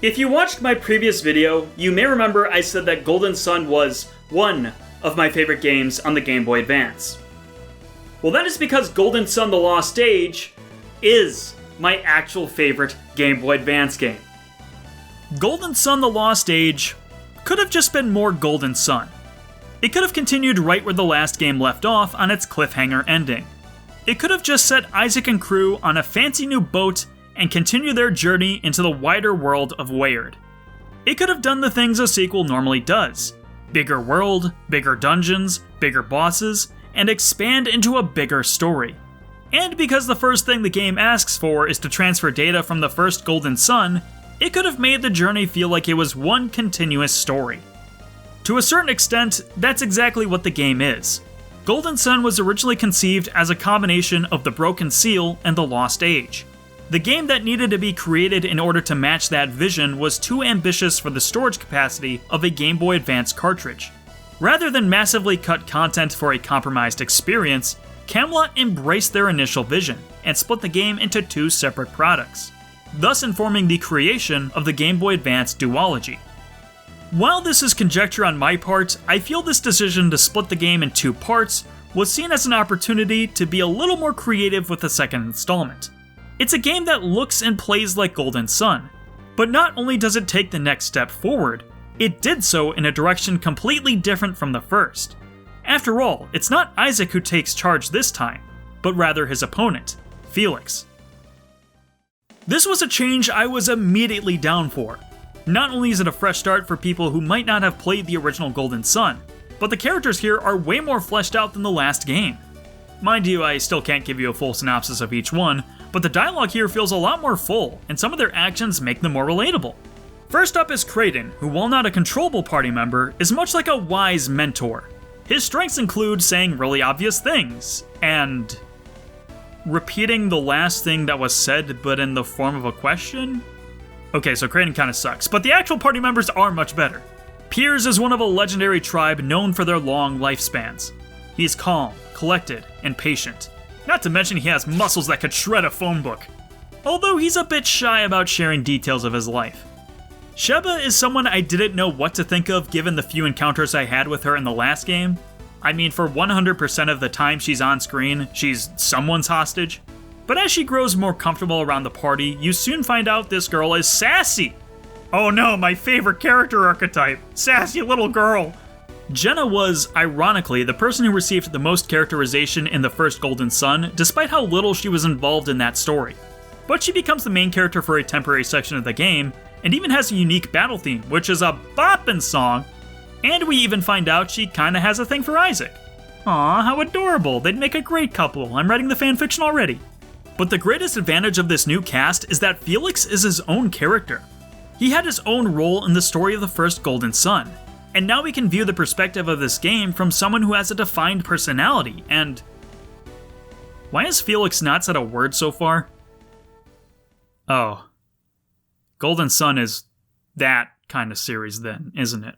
If you watched my previous video, you may remember I said that Golden Sun was one of my favorite games on the Game Boy Advance. Well, that is because Golden Sun: The Lost Age is my actual favorite Game Boy Advance game. Golden Sun: The Lost Age could have just been more Golden Sun. It could have continued right where the last game left off on its cliffhanger ending. It could have just set Isaac and crew on a fancy new boat and continue their journey into the wider world of Weird. It could have done the things a sequel normally does: bigger world, bigger dungeons, bigger bosses, and expand into a bigger story. And because the first thing the game asks for is to transfer data from the first Golden Sun, it could have made the journey feel like it was one continuous story. To a certain extent, that's exactly what the game is. Golden Sun was originally conceived as a combination of the Broken Seal and the Lost Age. The game that needed to be created in order to match that vision was too ambitious for the storage capacity of a Game Boy Advance cartridge. Rather than massively cut content for a compromised experience, Camelot embraced their initial vision and split the game into two separate products, thus informing the creation of the Game Boy Advance duology. While this is conjecture on my part, I feel this decision to split the game in two parts was seen as an opportunity to be a little more creative with the second installment. It's a game that looks and plays like Golden Sun, but not only does it take the next step forward, it did so in a direction completely different from the first. After all, it's not Isaac who takes charge this time, but rather his opponent, Felix. This was a change I was immediately down for. Not only is it a fresh start for people who might not have played the original Golden Sun, but the characters here are way more fleshed out than the last game. Mind you, I still can't give you a full synopsis of each one, but the dialogue here feels a lot more full, and some of their actions make them more relatable. First up is Kraden, who, while not a controllable party member, is much like a wise mentor. His strengths include saying really obvious things, and repeating the last thing that was said but in the form of a question? Okay, so Kraden kinda sucks, but the actual party members are much better. Piers is one of a legendary tribe known for their long lifespans. He's calm, collected, and patient. Not to mention he has muscles that could shred a phone book. Although he's a bit shy about sharing details of his life. Sheba is someone I didn't know what to think of given the few encounters I had with her in the last game. I mean, for 100% of the time she's on screen, she's someone's hostage. But as she grows more comfortable around the party, you soon find out this girl is sassy. Oh no, my favorite character archetype, sassy little girl. Jenna was, ironically, the person who received the most characterization in the first Golden Sun, despite how little she was involved in that story. But she becomes the main character for a temporary section of the game, and even has a unique battle theme, which is a boppin' song, and we even find out she kinda has a thing for Isaac. Aw, how adorable, they'd make a great couple, I'm writing the fanfiction already. But the greatest advantage of this new cast is that Felix is his own character. He had his own role in the story of the first Golden Sun, and now we can view the perspective of this game from someone who has a defined personality, and... Why has Felix not said a word so far? Oh. Golden Sun is that kind of series then, isn't it?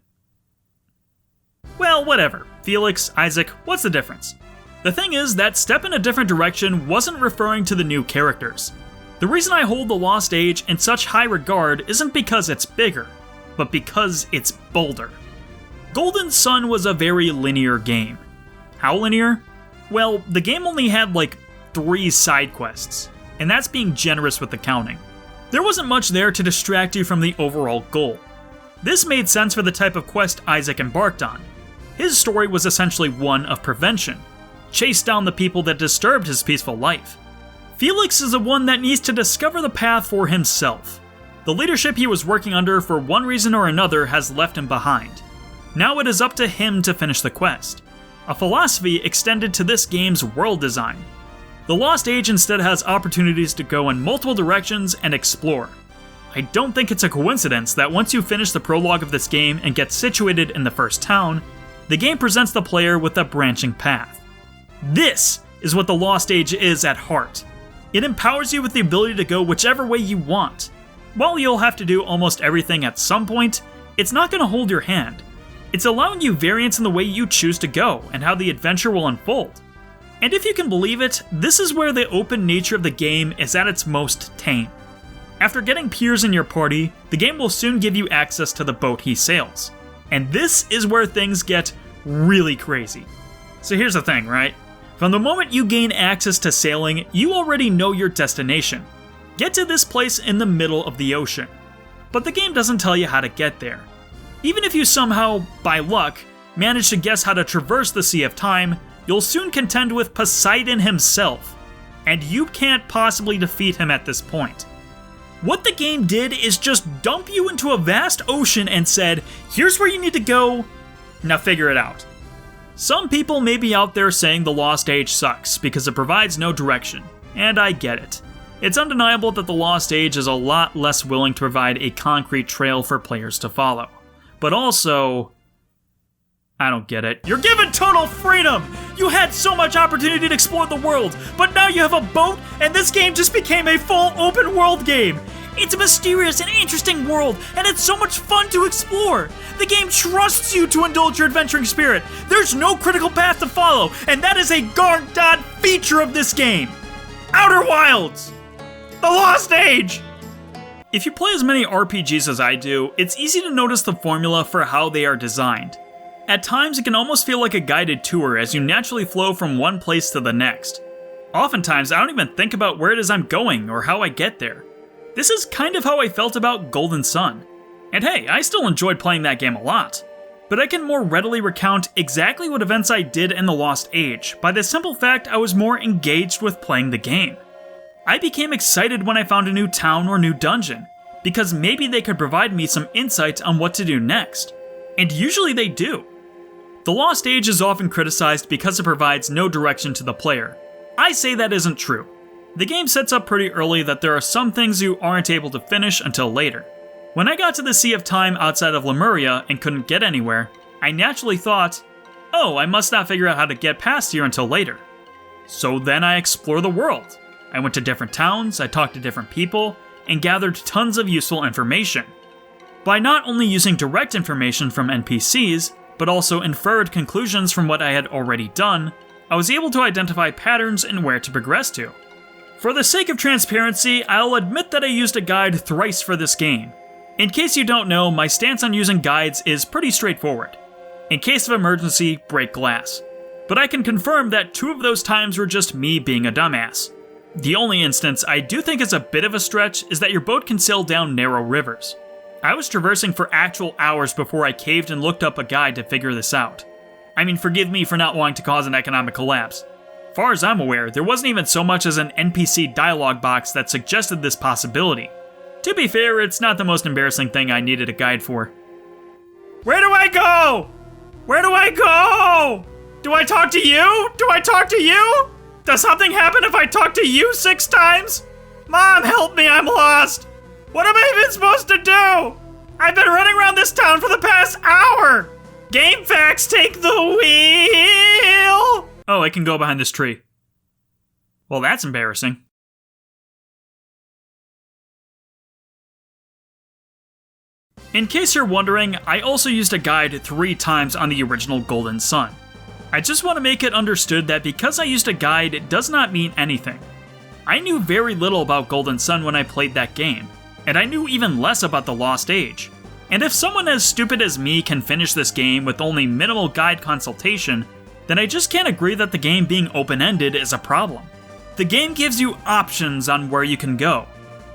Well, whatever. Felix, Isaac, what's the difference? The thing is, that step in a different direction wasn't referring to the new characters. The reason I hold The Lost Age in such high regard isn't because it's bigger, but because it's bolder. Golden Sun was a very linear game. How linear? Well, the game only had like 3 side quests, and that's being generous with the counting. There wasn't much there to distract you from the overall goal. This made sense for the type of quest Isaac embarked on. His story was essentially one of prevention. Chase down the people that disturbed his peaceful life. Felix is the one that needs to discover the path for himself. The leadership he was working under for one reason or another has left him behind. Now it is up to him to finish the quest. A philosophy extended to this game's world design. The Lost Age instead has opportunities to go in multiple directions and explore. I don't think it's a coincidence that once you finish the prologue of this game and get situated in the first town, the game presents the player with a branching path. This is what the Lost Age is at heart. It empowers you with the ability to go whichever way you want. While you'll have to do almost everything at some point, it's not going to hold your hand. It's allowing you variance in the way you choose to go and how the adventure will unfold. And if you can believe it, this is where the open nature of the game is at its most tame. After getting Piers in your party, the game will soon give you access to the boat he sails. And this is where things get really crazy. So here's the thing, right? From the moment you gain access to sailing, you already know your destination. Get to this place in the middle of the ocean. But the game doesn't tell you how to get there. Even if you somehow, by luck, manage to guess how to traverse the Sea of Time, you'll soon contend with Poseidon himself. And you can't possibly defeat him at this point. What the game did is just dump you into a vast ocean and said, here's where you need to go, now figure it out. Some people may be out there saying The Lost Age sucks because it provides no direction, and I get it. It's undeniable that The Lost Age is a lot less willing to provide a concrete trail for players to follow. But also, I don't get it. You're given total freedom! You had so much opportunity to explore the world, but now you have a boat, and this game just became a full open world game! It's a mysterious and interesting world, and it's so much fun to explore! The game trusts you to indulge your adventuring spirit! There's no critical path to follow, and that is a guard-dot feature of this game! Outer Wilds! The Lost Age! If you play as many RPGs as I do, it's easy to notice the formula for how they are designed. At times, it can almost feel like a guided tour as you naturally flow from one place to the next. Oftentimes, I don't even think about where it is I'm going or how I get there. This is kind of how I felt about Golden Sun. And hey, I still enjoyed playing that game a lot. But I can more readily recount exactly what events I did in The Lost Age by the simple fact I was more engaged with playing the game. I became excited when I found a new town or new dungeon, because maybe they could provide me some insight on what to do next. And usually they do. The Lost Age is often criticized because it provides no direction to the player. I say that isn't true. The game sets up pretty early that there are some things you aren't able to finish until later. When I got to the Sea of Time outside of Lemuria and couldn't get anywhere, I naturally thought, oh, I must not figure out how to get past here until later. So then I explored the world. I went to different towns, I talked to different people, and gathered tons of useful information. By not only using direct information from NPCs, but also inferred conclusions from what I had already done, I was able to identify patterns and where to progress to. For the sake of transparency, I'll admit that I used a guide thrice for this game. In case you don't know, my stance on using guides is pretty straightforward. In case of emergency, break glass. But I can confirm that 2 of those times were just me being a dumbass. The only instance I do think is a bit of a stretch is that your boat can sail down narrow rivers. I was traversing for actual hours before I caved and looked up a guide to figure this out. I mean, forgive me for not wanting to cause an economic collapse. Far as I'm aware, there wasn't even so much as an NPC dialogue box that suggested this possibility. To be fair, it's not the most embarrassing thing I needed a guide for. Where do I go? Where do I go? Do I talk to you? Do I talk to you? Does something happen if I talk to you 6 times? Mom, help me, I'm lost. What am I even supposed to do? I've been running around this town for the past hour. Game facts, take the wheel. Oh, I can go behind this tree. Well, that's embarrassing. In case you're wondering, I also used a guide 3 times on the original Golden Sun. I just want to make it understood that because I used a guide, it does not mean anything. I knew very little about Golden Sun when I played that game, and I knew even less about The Lost Age. And if someone as stupid as me can finish this game with only minimal guide consultation, then I just can't agree that the game being open-ended is a problem. The game gives you options on where you can go,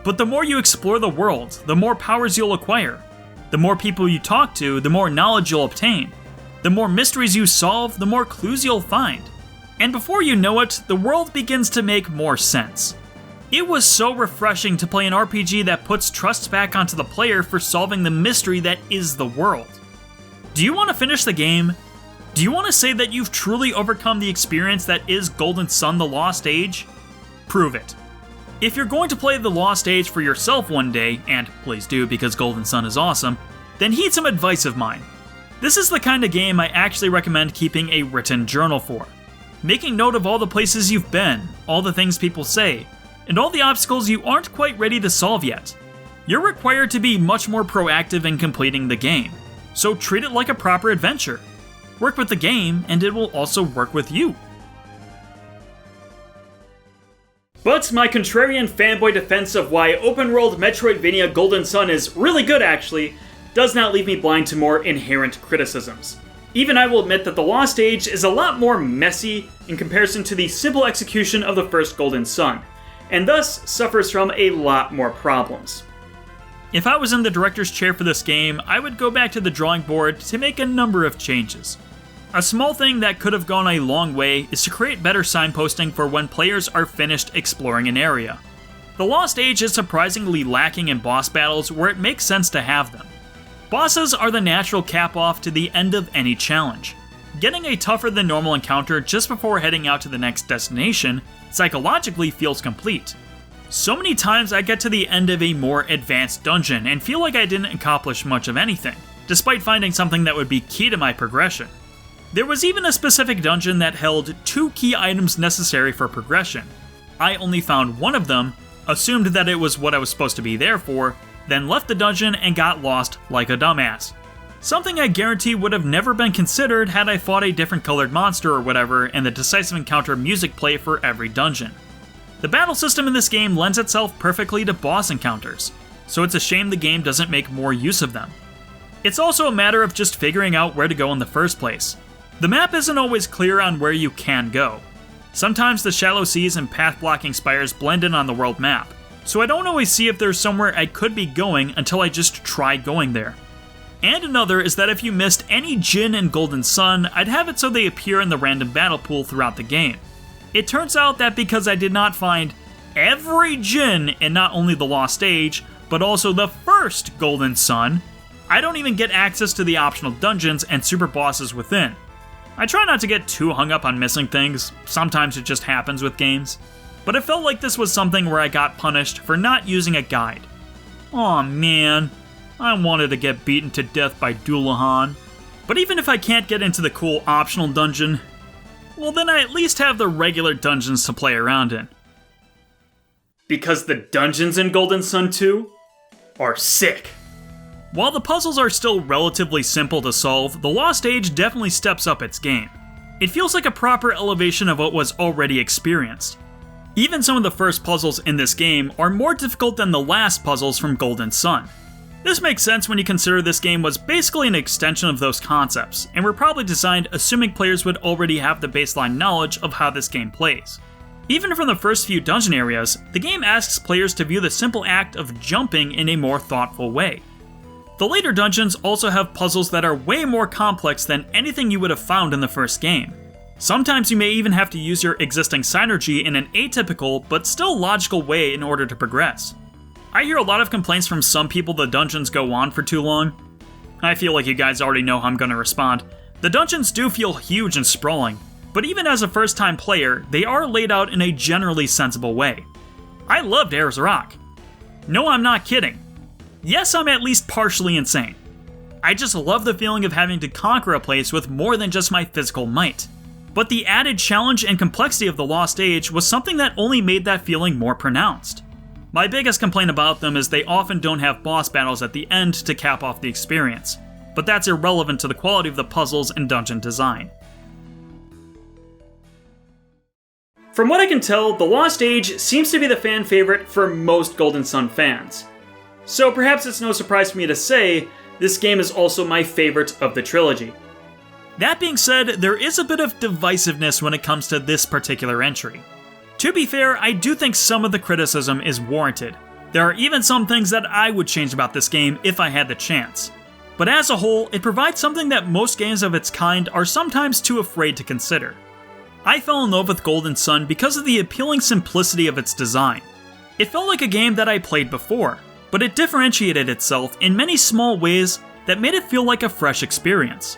but the more you explore the world, the more powers you'll acquire. The more people you talk to, the more knowledge you'll obtain. The more mysteries you solve, the more clues you'll find. And before you know it, the world begins to make more sense. It was so refreshing to play an RPG that puts trust back onto the player for solving the mystery that is the world. Do you want to finish the game? Do you want to say that you've truly overcome the experience that is Golden Sun: The Lost Age? Prove it. If you're going to play The Lost Age for yourself one day, and please do because Golden Sun is awesome, then heed some advice of mine. This is the kind of game I actually recommend keeping a written journal for. Making note of all the places you've been, all the things people say, and all the obstacles you aren't quite ready to solve yet. You're required to be much more proactive in completing the game, so treat it like a proper adventure. Work with the game, and it will also work with you. But my contrarian fanboy defense of why open-world Metroidvania Golden Sun is really good actually does not leave me blind to more inherent criticisms. Even I will admit that The Lost Age is a lot more messy in comparison to the simple execution of the first Golden Sun, and thus suffers from a lot more problems. If I was in the director's chair for this game, I would go back to the drawing board to make a number of changes. A small thing that could have gone a long way is to create better signposting for when players are finished exploring an area. The Lost Age is surprisingly lacking in boss battles where it makes sense to have them. Bosses are the natural cap-off to the end of any challenge. Getting a tougher than normal encounter just before heading out to the next destination psychologically feels complete. So many times I get to the end of a more advanced dungeon and feel like I didn't accomplish much of anything, despite finding something that would be key to my progression. There was even a specific dungeon that held 2 key items necessary for progression. I only found one of them, assumed that it was what I was supposed to be there for, then left the dungeon and got lost like a dumbass. Something I guarantee would have never been considered had I fought a different colored monster or whatever and the decisive encounter music play for every dungeon. The battle system in this game lends itself perfectly to boss encounters, so it's a shame the game doesn't make more use of them. It's also a matter of just figuring out where to go in the first place. The map isn't always clear on where you can go. Sometimes the shallow seas and path-blocking spires blend in on the world map, so I don't always see if there's somewhere I could be going until I just try going there. And another is that if you missed any Djinn in Golden Sun, I'd have it so they appear in the random battle pool throughout the game. It turns out that because I did not find every Djinn in not only the Lost Age, but also the first Golden Sun, I don't even get access to the optional dungeons and super bosses within. I try not to get too hung up on missing things, sometimes it just happens with games, but it felt like this was something where I got punished for not using a guide. Aw man, I wanted to get beaten to death by Dullahan. But even if I can't get into the cool optional dungeon, well then I at least have the regular dungeons to play around in. Because the dungeons in Golden Sun 2 are sick. While the puzzles are still relatively simple to solve, The Lost Age definitely steps up its game. It feels like a proper elevation of what was already experienced. Even some of the first puzzles in this game are more difficult than the last puzzles from Golden Sun. This makes sense when you consider this game was basically an extension of those concepts, and were probably designed assuming players would already have the baseline knowledge of how this game plays. Even from the first few dungeon areas, the game asks players to view the simple act of jumping in a more thoughtful way. The later dungeons also have puzzles that are way more complex than anything you would have found in the first game. Sometimes you may even have to use your existing synergy in an atypical but still logical way in order to progress. I hear a lot of complaints from some people the dungeons go on for too long. I feel like you guys already know how I'm going to respond. The dungeons do feel huge and sprawling, but even as a first-time player, they are laid out in a generally sensible way. I loved Ayers Rock. No, I'm not kidding. Yes, I'm at least partially insane. I just love the feeling of having to conquer a place with more than just my physical might. But the added challenge and complexity of The Lost Age was something that only made that feeling more pronounced. My biggest complaint about them is they often don't have boss battles at the end to cap off the experience, but that's irrelevant to the quality of the puzzles and dungeon design. From what I can tell, The Lost Age seems to be the fan favorite for most Golden Sun fans. So perhaps it's no surprise for me to say, this game is also my favorite of the trilogy. That being said, there is a bit of divisiveness when it comes to this particular entry. To be fair, I do think some of the criticism is warranted. There are even some things that I would change about this game if I had the chance. But as a whole, it provides something that most games of its kind are sometimes too afraid to consider. I fell in love with Golden Sun because of the appealing simplicity of its design. It felt like a game that I played before, but it differentiated itself in many small ways that made it feel like a fresh experience.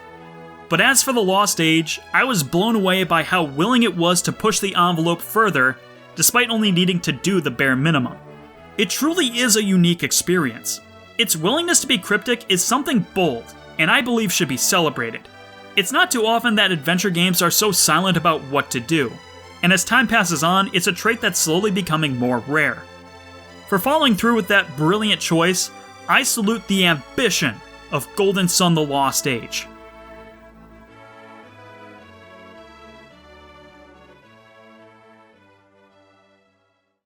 But as for The Lost Age, I was blown away by how willing it was to push the envelope further, despite only needing to do the bare minimum. It truly is a unique experience. Its willingness to be cryptic is something bold, and I believe should be celebrated. It's not too often that adventure games are so silent about what to do, and as time passes on, it's a trait that's slowly becoming more rare. For following through with that brilliant choice, I salute the ambition of Golden Sun: The Lost Age.